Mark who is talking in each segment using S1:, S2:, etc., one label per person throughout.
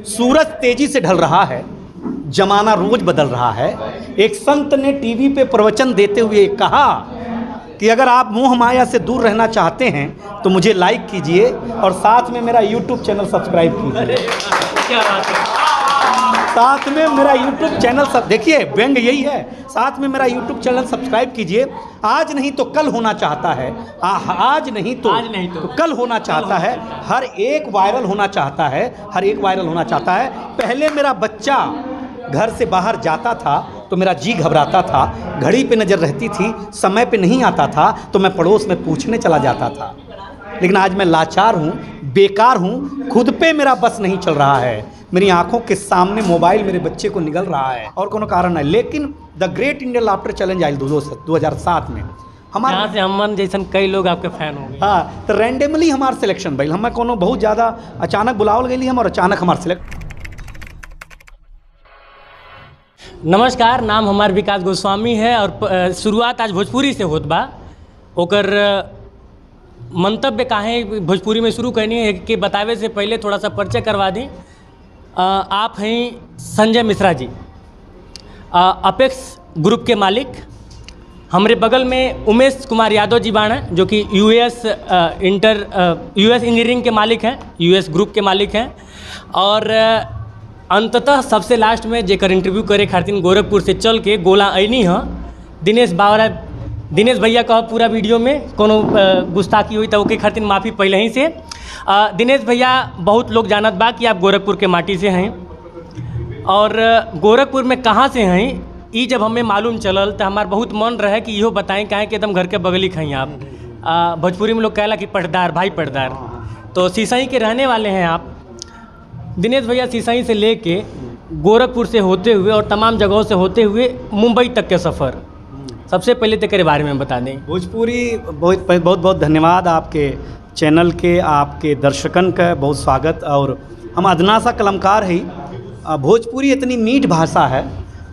S1: सूरज तेजी से ढल रहा है, जमाना रोज बदल रहा है। एक संत ने टीवी पे प्रवचन देते हुए कहा कि अगर आप मोह माया से दूर रहना चाहते हैं तो मुझे लाइक कीजिए और साथ में मेरा यूट्यूब चैनल सब्सक्राइब कीजिए।
S2: क्या बात है।
S1: साथ में मेरा यूट्यूब चैनल सब देखिए, व्यंग यही है, साथ में मेरा यूट्यूब चैनल सब्सक्राइब कीजिए। आज नहीं तो कल होना चाहता है, आज नहीं तो कल होना चाहता है। हर एक वायरल होना चाहता है, हर एक वायरल होना चाहता है। पहले मेरा बच्चा घर से बाहर जाता था तो मेरा जी घबराता था, घड़ी पे नज़र रहती थी, समय पे नहीं आता था तो मैं पड़ोस में पूछने चला जाता था। लेकिन आज मैं लाचार हूँ, बेकार हूँ, खुद पे मेरा बस नहीं चल रहा है। मेरी आंखों के सामने मोबाइल मेरे बच्चे को निगल रहा है और कोनो कारण है। लेकिन द ग्रेट इंडिया लाफ्टर चैलेंज आयल 2007 में हमारे
S2: यहाँ से हमन जैसन कई लोग आपके फैन होंगे।
S1: हाँ, तो रैंडमली हमार सिलेक्शन भइल, हमें कोनो बहुत ज़्यादा अचानक बुलावल गई हम और अचानक हमार सिलेक्ट।
S2: नमस्कार, नाम हमार विकास गोस्वामी है और शुरुआत आज भोजपुरी से होत बा। ओकर मंतव्य काहे भोजपुरी में शुरू करनी है कि बतावे से पहले थोड़ा सा परिचय करवा दें। आप हैं संजय मिश्रा जी, अपेक्स ग्रुप के मालिक। हमारे बगल में उमेश कुमार यादव जी बाण हैं जो कि यूएस इंजीनियरिंग के मालिक हैं, यूएस ग्रुप के मालिक हैं। और अंततः सबसे लास्ट में जेकर इंटरव्यू करे खातिर गोरखपुर से चल के गोला ऐनी है दिनेश भैया कह पूरा वीडियो में कोनो गुस्ताखी हुई तो ओके खातिर माफ़ी पहले ही से। दिनेश भैया बहुत लोग जानत बा कि आप गोरखपुर के माटी से हैं और गोरखपुर में कहाँ से हैं ये जब हमें मालूम चलल तो हमार बहुत मन रहे कि इहो बताएं काहे कि एकदम घर के बगली खाई आप। भोजपुरी में लोग कहला कि पटदार भाई पटदार, तो सीसई के रहने वाले हैं आप। दिनेश भैया सीसई से लेके गोरखपुर से होते हुए और तमाम जगहों से होते हुए मुंबई तक के सफ़र, सबसे पहले तो के बारे में बता दें।
S1: भोजपुरी बहुत बहुत बहुत धन्यवाद आपके चैनल के, आपके दर्शकन का बहुत स्वागत। और हम अदना सा कलमकार ही। भोजपुरी इतनी मीठ भाषा है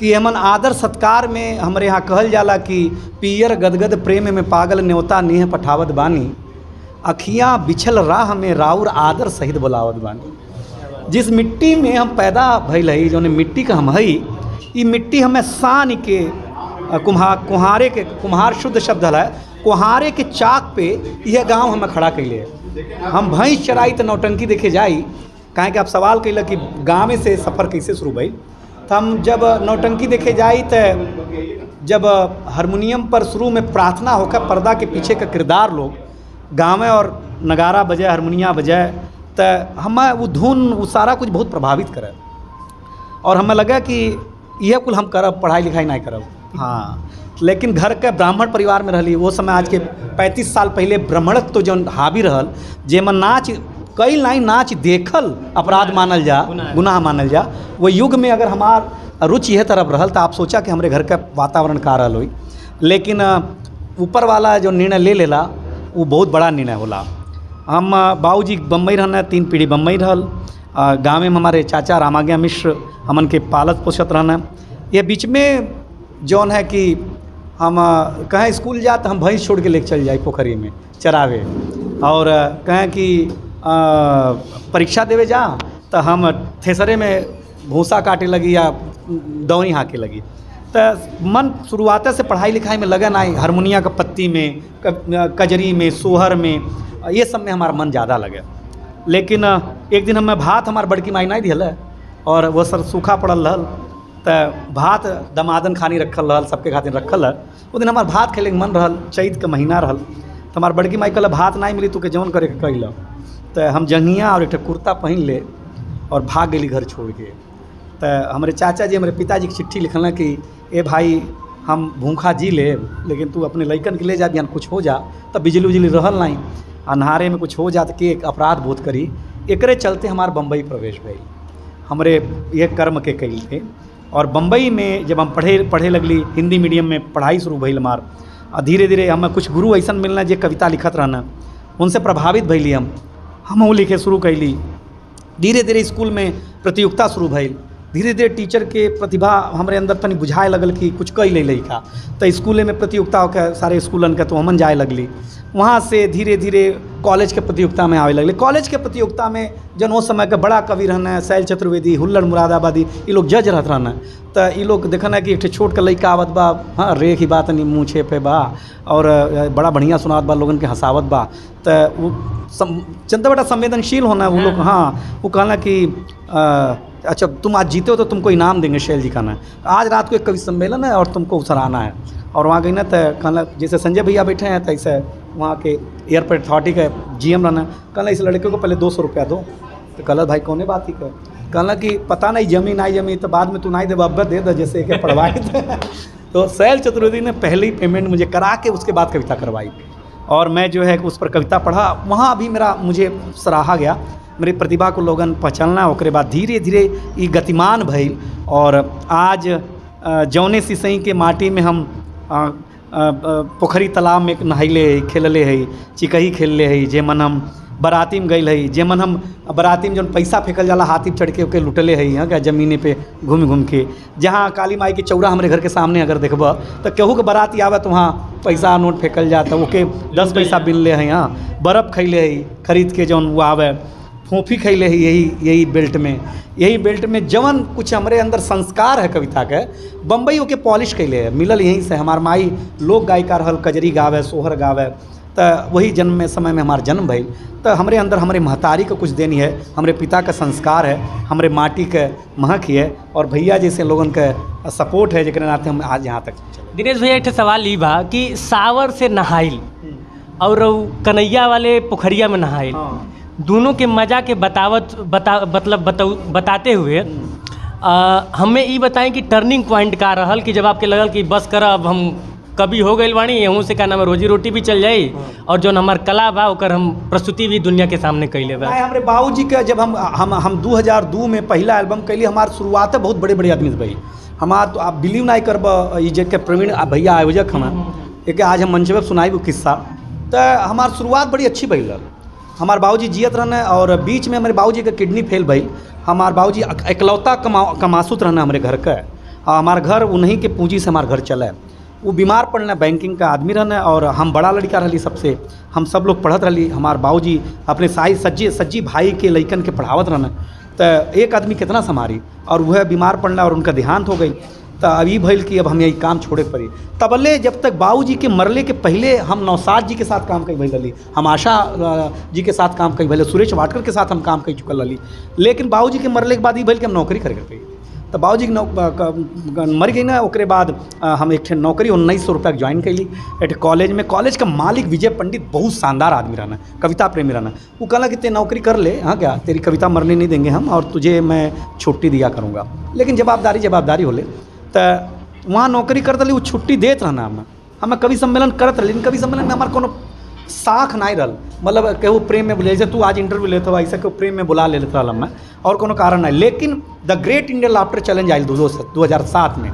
S1: कि हमन आदर सत्कार में हमारे यहाँ कहल जाला कि पियर गदगद प्रेम में पागल न्योता नेह पठावत बानी, अखियाँ बिछल राह में राउर आदर सहित बुलावत बानी। जिस मिट्टी में हम पैदा भइल हई, जो मिट्टी का हम हई, ये मिट्टी हमें सान के कुम्हार शुद्ध शब्द है, कुम्हारे के चाक पे यह गांव हमें खड़ा कैले। हम भैंस चराई तो नौटंकी देखे जाई, काहे कि आप सवाल कैल कि गाँव से सफ़र कैसे शुरू भई। तो हम जब नौटंकी देखे जाई तो जब हारमोनियम पर शुरू में प्रार्थना होकर पर्दा के पीछे का किरदार लोग गाँव और नगारा बजाए, हारमोनिया बजाए, तो हमें वो धुन वो सारा कुछ बहुत प्रभावित करे और हमें लगा कि यह कुल हम करब, पढ़ाई लिखाई नहीं करब। हाँ, लेकिन घर के ब्राह्मण परिवार में रहली वो समय, आज के 35 साल पहले ब्राह्मणत्व तो जो हावी रहल, जेमन नाच कई लाइन नाच देखल अपराध मानल जा, गुनाह मानल जा, वो युग में अगर हमार रुचि यह तरफ रहल तो आप सोचा कि हमारे घर का वातावरण का रहल हुई। लेकिन ऊपर वाला जो निर्णय ले लेला वो बहुत बड़ा निर्णय होला। हम बाबूजी बम्बई रहना, 3 पीढ़ी बम्बई रहल। गाँव में हमारे चाचा रामाज्ञा मिश्र हमन के पालत पोषत रहना। ये बीच में जौन है कि हम कहें स्कूल जा तो हम भैंस छोड़ के लेके चल जाए पोखरी में चरावे, और कहें कि परीक्षा देवे जा तो हम थ्रेसरे में भूसा काटे लगी या दौनी हाँके लगी। तो मन शुरुआत से पढ़ाई लिखाई में लगन आई, हारमोनिया का पत्ती में, कजरी में, सोहर में, ये सब में हमारा मन ज़्यादा लगे। लेकिन एक दिन हमें भात हमार बड़की माई नहीं दिल और वो सर सूखा पड़ल रहल, तो भात दमादन खानी रखल रहल, सबके खातिर रखल है। वो दिन हमार भात खेले के मन रहल, चैत के महीना रहल, तो हमार बड़की माई कहल भात नहीं मिली तो के जौन करे के कैल। तो हम जंघिया और एक कुर्ता पहन ले और भाग गई घर छोड़ के। तो हमारे चाचा जी, हमारे पिताजी की चिट्ठी लिखल कि ए भाई हम भूखा जी ले, लेकिन तू अपने लइकन के ले जा, बिहान कुछ हो जा, तब बिजली उजली रहल नहीं, अन्हारे में कुछ हो जा तो के अपराध बोध करी। एकरे चलते हमार बम्बई प्रवेश भई, हमारे ये कर्म के कई थे। और बम्बई में जब हम पढ़े लगली, हिंदी मीडियम में पढ़ाई शुरू भइल हमार, धीरे धीरे हमें कुछ गुरु ऐसा मिलना जो कविता लिखत रहना, उनसे प्रभावित भइली। हम वो लिखे शुरू कैली। धीरे धीरे स्कूल में प्रतियोगिता शुरू भइल, धीरे धीरे टीचर के प्रतिभा हमारे अंदर तनी बुझाए लगल कि कुछ कई ले लइका, तो स्कूले में प्रतियोगिता होकर सारे स्कूलन के तो हमन जाए लगली। वहाँ से धीरे धीरे कॉलेज के प्रतियोगिता में आवे लगले। कॉलेज के प्रतियोगिता में जन उस समय के बड़ा कवि रहना शैल चतुर्वेदी, हुल्लड़ मुरादाबादी, ये लोग जज रहत रहना। तो ये लोग देखना कि एक छोट के लड़का आवत बा, हाँ रे की बात नहीं मुँह छे पे बा और बड़ा बढ़िया सुनात बा, लोगन के हंसावत बा। तो वो जनता बड़ा संवेदनशील होना है वो लोग। हाँ वो कहना कि अच्छा तुम आज जीते हो तो तुमको इनाम देंगे शैल जी का ना, आज रात को एक कवि सम्मेलन है और तुमको सराहना है। और वहाँ गई ना तो कहना जैसे संजय भैया बैठे हैं तो ऐसे वहाँ के एयरपोर्ट अथॉरिटी का GM रहना, कहना इस लड़के को पहले 200 रुपया दो। तो कहला भाई कौने बात ही कर, कहना कि पता नहीं जमीन आई जमीन तो बाद में तू नहीं दे अब दे दे जैसे कि पढ़वाए थे। तो शैल चतुर्वेदी ने पहले ही पेमेंट मुझे करा के उसके बाद कविता करवाई और मैं जो है उस पर कविता पढ़ा। वहाँ भी मुझे सराहा गया, मेरी प्रतिभा को लोगन पहचानना। उसके बाद धीरे धीरे ये गतिमान भइल और आज जौने सिसई के माटी में हम पोखरी तालाब में नहैले है, खेलले है, चिकही खेलले है, जेमन हम बराती में गई है, जेमन हम बराती में जौन पैसा फेंकल जाला हाथी चढ़ के ओके लुटले है यहाँ क्या जमीने पे घूम घूम के। जहाँ काली माई के चौरा हमारे घर के सामने अगर देखब तो केहू के बराती आवे तो वहाँ पैसा नोट फेंकल जाता, ओके 10 पैसा बिनले हैं। यहाँ बर्फ़ खैले है खरीद के जौन वो आवे, फोफी खैले है यही बेल्ट में जवन कुछ हमारे अंदर संस्कार है कविता के बम्बई ओके पॉलिश कैले है, मिलल यहीं से। हमार माई लोक गायिका रहल, कजरी गावे, सोहर गावे, तो वही जन्म में समय में हमार जन्म भइल। तो हमारे अंदर हमारे महतारी का कुछ देनी है, हमारे पिता का संस्कार है, हमारे माटी के महक ही है और भैया जैसे लोगन का सपोर्ट है जेकरे नाते हम आज यहाँ तक।
S2: दिनेश भैया एक सवाल ई बा कि सावर से नहाइल और कन्हैया वाले पोखरिया में नहाइल, दोनों के मज़ा के बताते हुए हमें ये बताएं कि टर्निंग पॉइंट का रहल कि जब आपके लगल कि बस कर अब हम कभी हो गए बानी, यहूँ से का नाम रोजी रोटी भी चल जाई और जो हमार कला बा ओकर हम प्रस्तुति भी दुनिया के सामने कैले बा।
S1: हमारे बाबूजी के जब हम 2002 में पहला एल्बम कैली, हमारे शुरुआत बहुत बड़े बड़े आदमी से भाई हमार, तो आप बिलीव नहीं करब, ये जे के प्रवीण भैया आयोजक हम एक आज हम मंच पर सुनाई वो किस्सा। तो हमार शुरुआत बड़ी अच्छी भइल। हमार बाबूजी जियत रहने और बीच में हमारे बाबूजी का किडनी फेल भइल। हमार बाबूजी इकलौता कमासुत रहना हमारे घर का, और हमार घर उन्हीं के पूंजी से हमार घर चला। वो बीमार पड़ना, बैंकिंग का आदमी रहने और हम बड़ा लड़का रही सबसे, हम सब लोग पढ़त रही। हमार बाबूजी अपने साई सज्जी भाई के लइकन के पढ़ावत रहना। तो एक आदमी कितना संभारी, और वह बीमार पड़ना और उनका देहांत हो गई। तो अभी भइल कि अब हमें यही काम छोड़े पड़ी। तबले जब तक बाबूजी के मरले के पहले हम नौसाद जी के साथ काम कई भइल रही, हम आशा जी के साथ काम कई भइल, सुरेश वाडकर के साथ हम काम कई चुकल रही। लेकिन बाबूजी के मरले के बाद ये भइल कि हम नौकरी करे गई। तो बाबूजी मर गई ना, उसके बाद हम एक नौकरी 1900 रुपया ज्वाइन कैली एक कॉलेज में। कॉलेज का मालिक विजय पंडित बहुत शानदार आदमी रहना, कविता प्रेमी रहना। वो कहला कि ते नौकरी कर ले, हाँ क्या तेरी कविता मरने नहीं देंगे हम, और तुझे मैं छुट्टी दिया करूँगा, लेकिन जवाबदारी होले। तो वहाँ नौकरी करते रही, वो छुट्टी देते रहना। हमें कवि सम्मेलन करते रही, लेकिन कवि सम्मेलन में हमारे कोनो साख नहीं रहा। मतलब केहू प्रेम में बोले, जैसे तू आज इंटरव्यू लेते हो ऐसे केहू प्रेम में बुला लेते रहा मैं, और कोनो कारण नहीं। लेकिन द ग्रेट इंडियन लाफ्टर चैलेंज आयल 2007 में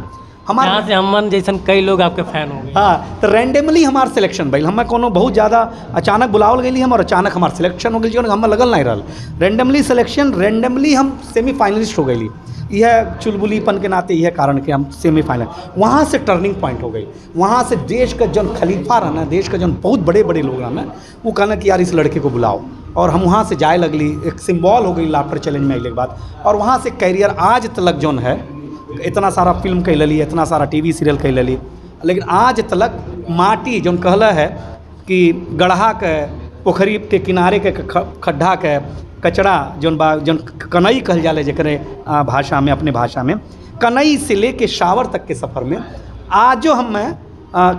S1: हमारे
S2: यहाँ से हमन जैसन कई लोग आपके फैन हो गए।
S1: हाँ, तो रैंडमली हमार सिलेक्शन भइल। हमें कोनो बहुत ज़्यादा अचानक बुलावल गई हम, और अचानक हमार सिलेक्शन हो गई, जो हमें लगल नहीं रहा। रैंडमली सिलेक्शन, रैंडमली हम सेमीफाइनलिस्ट हो गई। यह चुलबुलीपन के नाते यह कारण कि हम सेमीफाइनल, वहाँ से टर्निंग पॉइंट हो गई। वहाँ से देश का जन खलीफा रहना, देश का जन बहुत बड़े बड़े लोग रहना, वो कहना कि यार इस लड़के को बुलाओ, और हम वहाँ से जाए लगली। एक सिंबल हो गई लाफ्टर चैलेंज में आने के बाद, और वहाँ से कैरियर आज तक जौन है, इतना सारा फिल्म कह ली, इतना सारा टीवी सीरियल कह ली, लेकिन आज तक माटी जौन कहला है कि गढ़ा के पोखरी के किनारे के खड्डा के कचरा जौन कनई कहल जाले जकरे भाषा में, अपने भाषा में, कनई से लेके शावर तक के सफ़र में आजो हम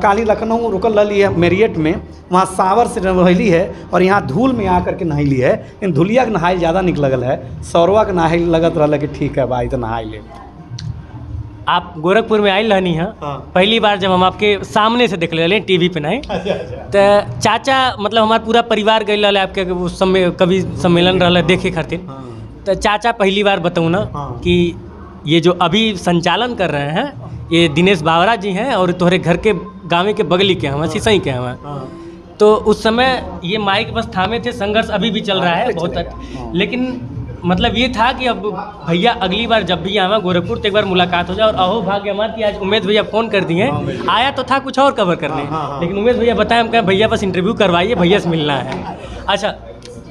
S1: काली लखनऊ रुकल रही है मेरियट में, वहाँ सावर से रहली है, और यहाँ धूल में आकर के नहैली है। इन धुलिया के नहाइल ज़्यादा निक लगल है, सौरवा के नहाइल लगत रहा कि ठीक है भाई तो नहाई ले।
S2: आप गोरखपुर में आयल रहनी है। हाँ। पहली बार जब हम आपके सामने से देख ले टीवी पे नहीं, तो चाचा मतलब हमारा पूरा परिवार गए रहा आपके उस समय कभी सम्मेलन रहा देखे खातिर। हाँ। तो चाचा पहली बार बताऊँ ना। हाँ। कि ये जो अभी संचालन कर रहे हैं ये दिनेश बावरा जी हैं, और तुम्हारे घर के गाँव के बगली के हैं, सिसई के हैं। हाँ। तो उस समय ये माइक बस थामे थे, संघर्ष अभी भी चल रहा है बहुत, लेकिन मतलब ये था कि अब भैया अगली बार जब भी आवा गोरखपुर तो एक बार मुलाकात हो जाए। और अहो भाग्य हमार कि आज उमेश भैया फ़ोन कर दिए। आया तो था कुछ और कवर करने, लेकिन उमेश भैया बताए, हम कहें भैया बस इंटरव्यू करवाइए, भैया से मिलना है। अच्छा,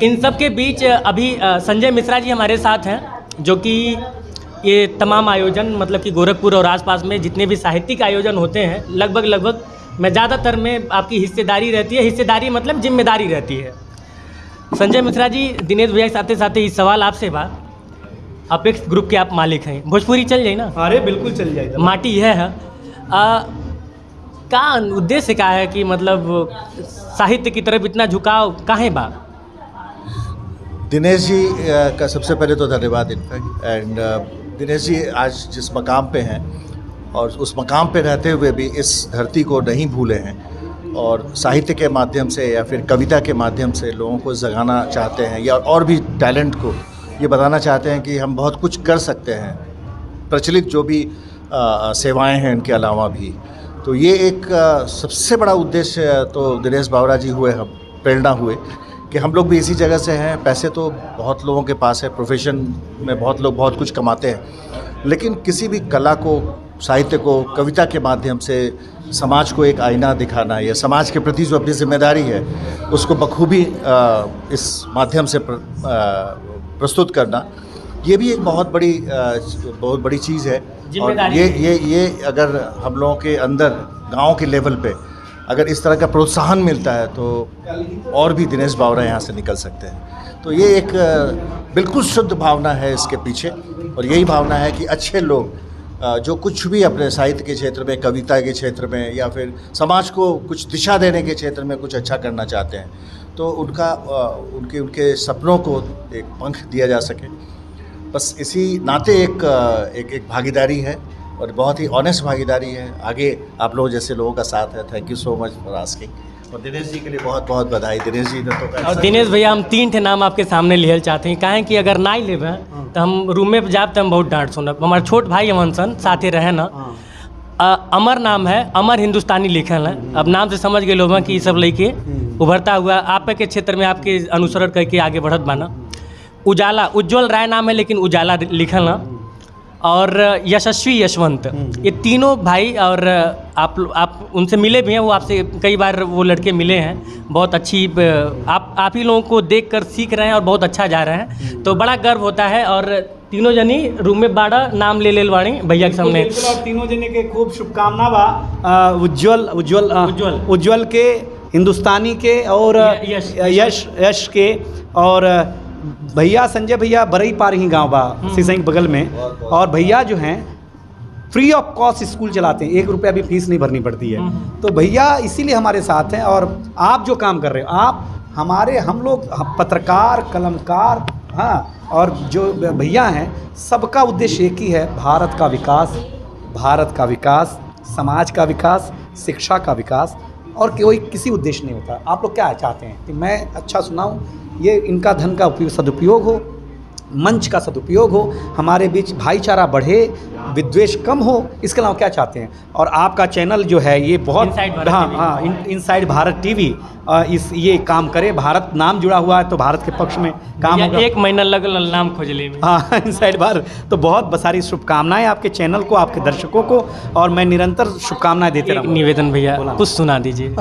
S2: इन सब के बीच अभी संजय मिश्रा जी हमारे साथ हैं, जो कि ये तमाम आयोजन मतलब कि गोरखपुर और आसपास में जितने भी साहित्यिक आयोजन होते हैं लगभग मैं ज़्यादातर में आपकी हिस्सेदारी रहती है। हिस्सेदारी मतलब जिम्मेदारी रहती है। संजय मिश्रा जी, दिनेश भैया के साथ साथ इस सवाल आपसे बा, अपेक्स ग्रुप के आप मालिक हैं, भोजपुरी चल जाए ना?
S1: अरे बिल्कुल चल जाएगा।
S2: माटी यह है का उद्देश्य क्या है कि मतलब साहित्य की तरफ इतना झुकाव काहे बा?
S3: दिनेश जी का सबसे पहले तो धन्यवाद इनफैक्ट। एंड दिनेश जी आज जिस मकाम पे हैं और उस मकाम पे रहते हुए भी इस धरती को नहीं भूले हैं और साहित्य के माध्यम से या फिर कविता के माध्यम से लोगों को जगाना चाहते हैं या और भी टैलेंट को ये बताना चाहते हैं कि हम बहुत कुछ कर सकते हैं, प्रचलित जो भी सेवाएं हैं इनके अलावा भी। तो ये एक सबसे बड़ा उद्देश्य तो दिनेश बावरा जी हुए, हम प्रेरणा हुए कि हम लोग भी इसी जगह से हैं। पैसे तो बहुत लोगों के पास है, प्रोफेशन में बहुत लोग बहुत कुछ कमाते हैं, लेकिन किसी भी कला को, साहित्य को, कविता के माध्यम से समाज को एक आईना दिखाना या समाज के प्रति जो अपनी जिम्मेदारी है उसको बखूबी इस माध्यम से प्रस्तुत करना, ये भी एक बहुत बड़ी चीज़ है। और ये अगर हम लोगों के अंदर गांव के लेवल पे अगर इस तरह का प्रोत्साहन मिलता है तो और भी दिनेश बावरा यहाँ से निकल सकते हैं। तो ये एक बिल्कुल शुद्ध भावना है इसके पीछे, और यही भावना है कि अच्छे लोग जो कुछ भी अपने साहित्य के क्षेत्र में, कविता के क्षेत्र में या फिर समाज को कुछ दिशा देने के क्षेत्र में कुछ अच्छा करना चाहते हैं, तो उनके सपनों को एक पंख दिया जा सके। बस इसी नाते एक भागीदारी है और बहुत ही ऑनेस्ट भागीदारी है। आगे आप लोगों जैसे लोगों का साथ है। Thank you so much for asking. और दिनेश जी के लिए बहुत बहुत बधाई। दिनेश जी ने तो
S2: और दिनेश भैया, हम 3 ठे नाम आपके सामने लिहल चाहते हैं, काहे कि अगर ना ही लेबे तो हम रूम में जाब तो हम बहुत डांट सुनब। हमारे छोट भाई अमन सन साथे रहे ना, अमर नाम है, अमर हिंदुस्तानी लिखल है। अब नाम से समझ गए लोग कि ये सब लड़के उभरता हुआ आप के क्षेत्र में आपके अनुसरण करके आगे बढ़त बाना। उजाला, उज्ज्वल राय नाम है लेकिन उजाला लिखल ना, और यशस्वी यशवंत, ये तीनों भाई। और आप उनसे मिले भी हैं, वो आपसे कई बार वो लड़के मिले हैं। बहुत अच्छी आप ही लोगों को देखकर सीख रहे हैं और बहुत अच्छा जा रहे हैं, तो बड़ा गर्व होता है। और तीनों जनी रूम में बाड़ा नाम ले वाणी भैया के सामने।
S1: और तीनों जने के खूब शुभकामना बा। उज्ज्वल के, हिंदुस्तानी के और यश के, और भैया संजय भैया बरई पार ही गांव बा सिसई बगल में। और भैया जो हैं फ्री ऑफ कॉस्ट स्कूल चलाते हैं, 1 रुपया भी फीस नहीं भरनी पड़ती है। तो भैया इसीलिए हमारे साथ हैं। और आप जो काम कर रहे हो, आप हम लोग पत्रकार, कलमकार, हाँ, और जो भैया हैं, सबका उद्देश्य एक ही है, भारत का विकास, समाज का विकास, शिक्षा का विकास, और कोई किसी उद्देश्य नहीं होता। आप लोग क्या चाहते हैं कि मैं अच्छा सुनाऊं, ये इनका धन का सदुपयोग हो, मंच का सदुपयोग हो, हमारे बीच भाईचारा बढ़े, विद्वेष कम हो, इसके अलावा क्या चाहते हैं। और आपका चैनल जो है ये बहुत इनसाइड भारत टीवी ये काम करे। भारत नाम जुड़ा हुआ है तो भारत के पक्ष में काम होगा।
S2: 1 महीना लगल नाम खोजले में।
S1: हाँ, इनसाइड भारत। तो बहुत सारी शुभकामनाएं आपके चैनल को, आपके दर्शकों को, और मैं निरंतर शुभकामनाएं देते रहूँगा।
S2: निवेदन भैया कुछ सुना दीजिए।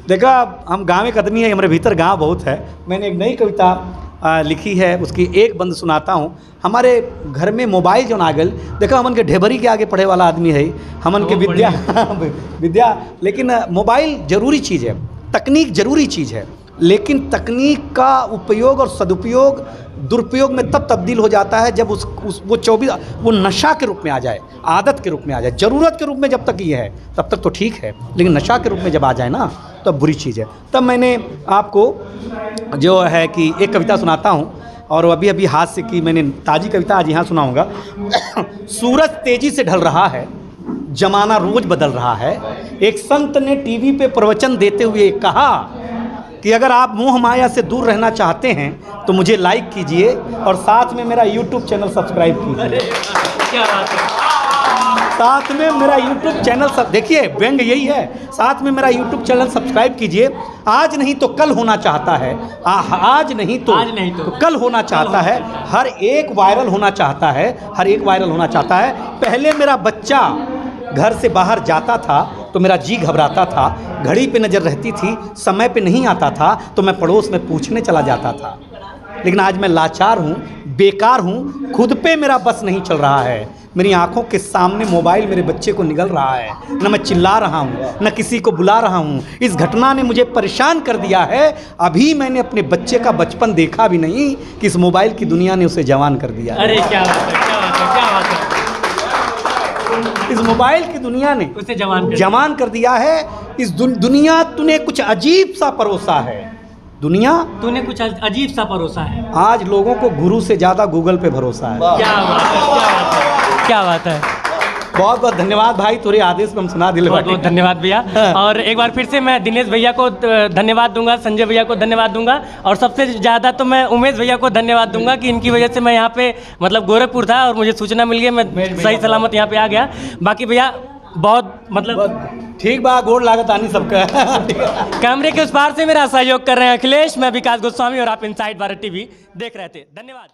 S1: देखा, हम गाँव एक आदमी है, हमारे भीतर गाँव बहुत है। मैंने एक नई कविता लिखी है, उसकी एक बंद सुनाता हूँ। हमारे घर में मोबाइल जो ना गल, देखा हमन के ढेबरी के आगे पढ़े वाला आदमी है, हमन के विद्या, लेकिन मोबाइल जरूरी चीज़ है, तकनीक जरूरी चीज़ है, लेकिन तकनीक का उपयोग और सदुपयोग दुरुपयोग में तब तब्दील हो जाता है जब वो नशा के रूप में आ जाए, आदत के रूप में आ जाए। ज़रूरत के रूप में जब तक ये है तब तक तो ठीक है, लेकिन नशा के रूप में जब आ जाए ना तब बुरी चीज़ है। तब मैंने आपको जो है कि एक कविता सुनाता हूँ, और अभी हाथ से की मैंने ताज़ी कविता आज यहाँ सुनाऊँगा। सूरज तेज़ी से ढल रहा है, जमाना रोज़ बदल रहा है। एक संत ने टीवी पे प्रवचन देते हुए कहा कि अगर आप मोह माया से दूर रहना चाहते हैं तो मुझे लाइक कीजिए और साथ में मेरा YouTube चैनल सब्सक्राइब कीजिए।
S2: क्या बात है।
S1: साथ में मेरा यूट्यूब चैनल सब देखिए, व्यंग यही है, साथ में मेरा यूट्यूब चैनल सब्सक्राइब कीजिए। आज नहीं तो कल होना चाहता है, आज नहीं तो कल होना चाहता है। हर एक वायरल होना चाहता है, हर एक वायरल होना चाहता है। पहले मेरा बच्चा घर से बाहर जाता था तो मेरा जी घबराता था, घड़ी पे नज़र रहती थी, समय पे नहीं आता था तो मैं पड़ोस में पूछने चला जाता था। लेकिन आज मैं लाचार हूँ, बेकार हूँ, खुद पे मेरा बस नहीं चल रहा है। मेरी आंखों के सामने मोबाइल मेरे बच्चे को निगल रहा है, न मैं चिल्ला रहा हूँ, न किसी को बुला रहा हूँ। इस घटना ने मुझे परेशान कर दिया है। अभी मैंने अपने बच्चे का बचपन देखा भी नहीं कि इस मोबाइल की दुनिया ने उसे जवान कर दिया।
S2: अरे क्या बात है, क्या बात है, क्या बात है।
S1: इस मोबाइल की दुनिया ने
S2: उसे
S1: जवान कर दिया है। इस दुनिया तूने कुछ अजीब सा परोसा है, दुनिया
S2: तूने कुछ अजीब सा परोसा है।
S1: आज लोगों को गुरु से ज़्यादा गूगल पे भरोसा है।
S2: क्या बात है, क्या बात है, क्या बात है।
S1: बहुत बहुत धन्यवाद भाई, तेरे आदेश में हम सुना दिले।
S2: बहुत बहुत धन्यवाद भैया। और एक बार फिर से मैं दिनेश भैया को धन्यवाद दूंगा, संजय भैया को धन्यवाद दूंगा, और सबसे ज़्यादा तो मैं उमेश भैया को धन्यवाद दूंगा कि इनकी वजह से मैं यहाँ पे मतलब गोरखपुर था और मुझे सूचना मिल गई, मैं सही सलामत यहाँ पे आ गया। बाकी भैया बहुत मतलब
S1: ठीक बा, गोड़ लागत आनी सबका।
S2: कैमरे के उस पार से मेरा सहयोग कर रहे हैं अखिलेश, मैं विकास गोस्वामी और आप इनसाइड भारत टीवी देख रहे थे। धन्यवाद।